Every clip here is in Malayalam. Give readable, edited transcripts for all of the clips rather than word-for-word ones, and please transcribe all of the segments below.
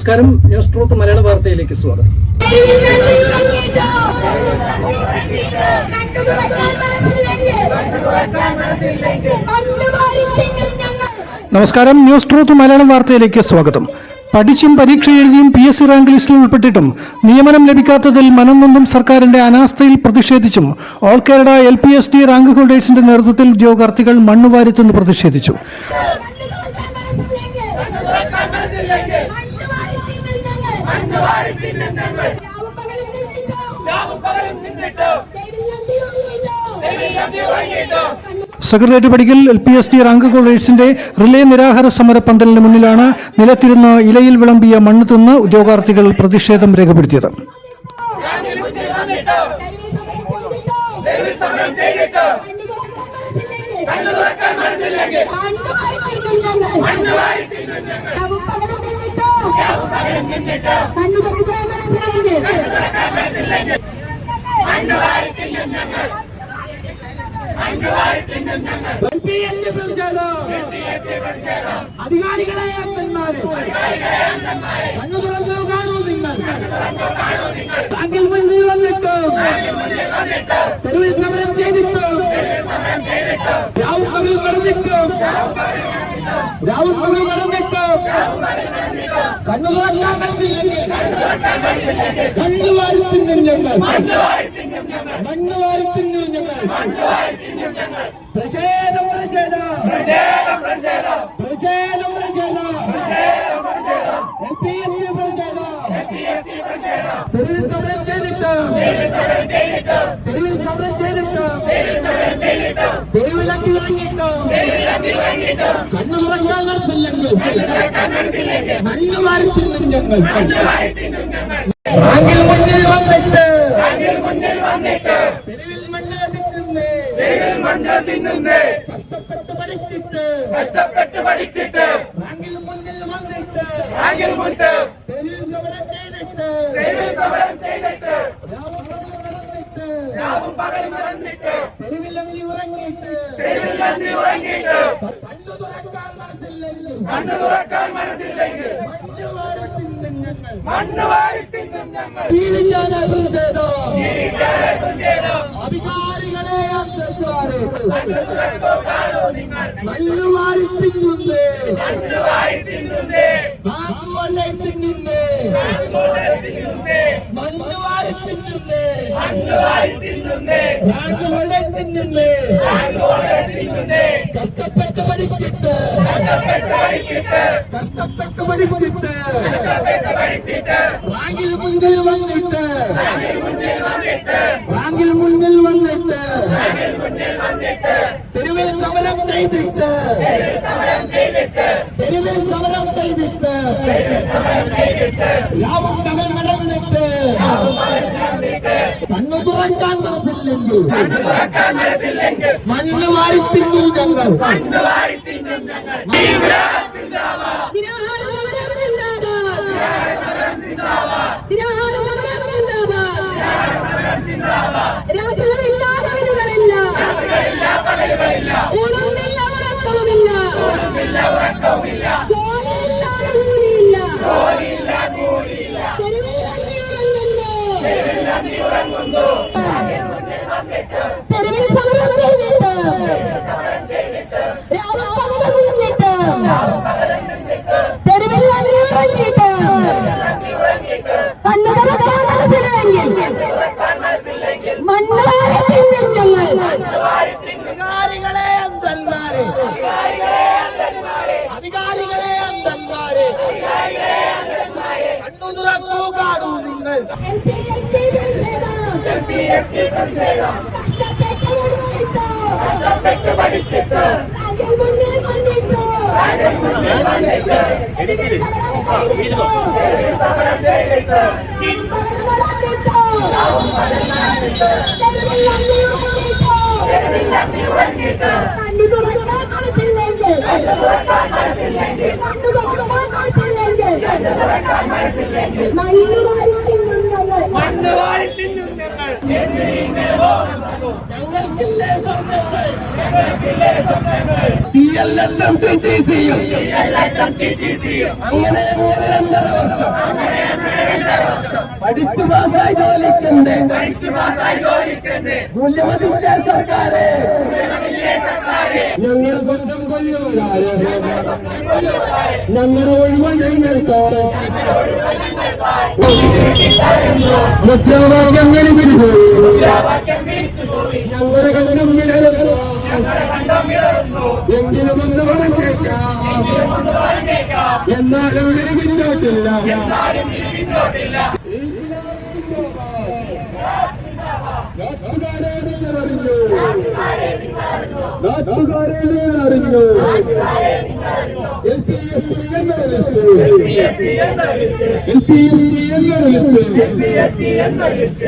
നമസ്കാരം. ന്യൂസ് ട്രൂത്ത് മലയാള വാർത്തയിലേക്ക് സ്വാഗതം. നമസ്കാരം. ന്യൂസ് ട്രൂത്ത് മലയാളം വാർത്തയിലേക്ക് സ്വാഗതം. പഠിച്ചും പരീക്ഷ എഴുതിയും PSC റാങ്ക് ലിസ്റ്റിൽ ഉൾപ്പെട്ടിട്ടും നിയമനം ലഭിക്കാത്തതിൽ മനം നൊന്തും സർക്കാരിന്റെ അനാസ്ഥയിൽ പ്രതിഷേധിച്ചും ഓൾ കേരള LPSD റാങ്ക് ഹോൾഡേഴ്സിന്റെ നേതൃത്വത്തിൽ ഉദ്യോഗാർത്ഥികൾ മണ്ണുവാരിത്തുനിന്ന് പ്രതിഷേധിച്ചു. സെക്രട്ടേറിയറ്റ് പടിക്കൽ LPSD റാങ്ക് ഹോൾഡേഴ്സിന്റെ റിലേ നിരാഹാര സമര പന്തലിന് മുന്നിലാണ് നിലത്തിരുന്ന് ഇലയിൽ വിളമ്പിയ മണ്ണ് തിന്ന് ഉദ്യോഗാർത്ഥികൾ പ്രതിഷേധം രേഖപ്പെടുത്തിയത്. അധികാരികളെ കണ്ണു തുറന്നു കാണൂ നിങ്ങൾ. താങ്കൾ മുന്നിൽ വന്നിട്ടും തെരുവിൽ സമരം ചെയ്തിട്ടും രാഹുൽ കവിൽ പറഞ്ഞിട്ടും കണ്ണു തുറക്കാൻ മനസ്സില്ലെങ്കിൽ കണ്ണു വാരി തിന്നും ഞങ്ങൾ. മണ്ണ് വാരി തിന്നും ഞങ്ങൾ. പ്രതിഷേധം പ്രതിഷേധം പ്രതിഷേധം പ്രതിഷേധം പ്രതിഷേധം പ്രതിഷേധം തെരുവിൽ സമരം ചെയ്തിട്ടും തെരുവിലക്കി ഇറങ്ങിയിട്ടും കണ്ണു തുറക്കാൻ മനസ്സില്ലെങ്കിൽ മണ്ണ് വാരി തിന്നും ഞങ്ങൾ. റാങ്കിൽ മുന്നിൽ വന്നിട്ട് തെരുവിൽ മണ്ണ് തിന്നുന്നേ. കഷ്ടപ്പെട്ട് പഠിച്ചിട്ട് റാങ്കിൽ മുന്നിൽ വന്നിട്ട് തെരുവിൽ സമരം ചെയ്തിട്ട് രാവും പകൽ മറന്നിട്ട് തെരുവിലങ്ങി ഉറങ്ങിയിട്ട് കണ്ണു തുറക്കാൻ മനസ്സില്ലെങ്കിൽ മണ്ണ് വാരി തിന്നും ഞങ്ങൾ. അധികാരികളെ മണ്ണ് വാരി തിന്നുന്നേ. മണ്ണ് വാരി തിന്നുന്നേ. കഷ്ടപ്പെട്ട് പഠിച്ചിട്ട് റാങ്കിൽ മുന്നിൽ വന്നിട്ട് തെരുവിൽ സമരം ചെയ്തിട്ട് രാവും പകൽ നടന്നിട്ട് കണ്ണു തുറക്കാൻ മനസ്സില്ലെങ്കിൽ മണ്ണ് വാരി തിന്നു ഞങ്ങൾ. തെരുവിൽ സമരം ചെയ്തിട്ട് തെരുവിൽ ഇറങ്ങിയിട്ട് കണ്ണു തുറക്കാൻ മനസ്സില്ലെങ്കിൽ മണ്ണ് വാരി തിന്നും ഞങ്ങൾ. അധികാരികളെ അന്തന്മാരെ കണ്ണു തുറക്കൂ കാണൂ നിങ്ങൾ. കഷ്ടപ്പെട്ട് പഠിച്ചിട്ട് മുന്നിൽ വന്നിട്ട് കണ്ണു തുറക്കാൻ മനസ്സില്ലെങ്കിൽ മണ്ണ് വാരി തിന്നും ഞങ്ങൾ. ഞങ്ങൾക്കില്ലേ സ്വപ്നങ്ങൾ. TLFM TTC-യും അങ്ങനെ 3.5 വർഷം പഠിച്ചു പാസ്സായി ജോലിക്കണ്ടേ മൂല്യമതില്ലേ സർക്കാരെ ഞങ്ങളുടെ സ്വന്തം കൊല്ലുവരാര് ഞങ്ങളുടെ ഒഴിവ് ഞങ്ങൾക്ക് മുദ്രാവാക്യങ്ങൾ പിരിപോയി ഞങ്ങളുടെ കടനം വിടരുന്നു എങ്കിലും ഒന്ന് പറഞ്ഞേക്കാം എന്നാലും ഇവര് പിന്നോട്ടില്ല നാട്ടുകാരെ നിങ്ങൾ അറിഞ്ഞു LPSC എന്നൊരു ലിസ്റ്റ്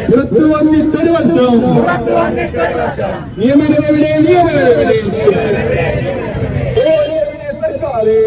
പുറത്തു വന്നിട്ടൊരു വർഷം നിയമനമെവിടെ സർക്കാരെ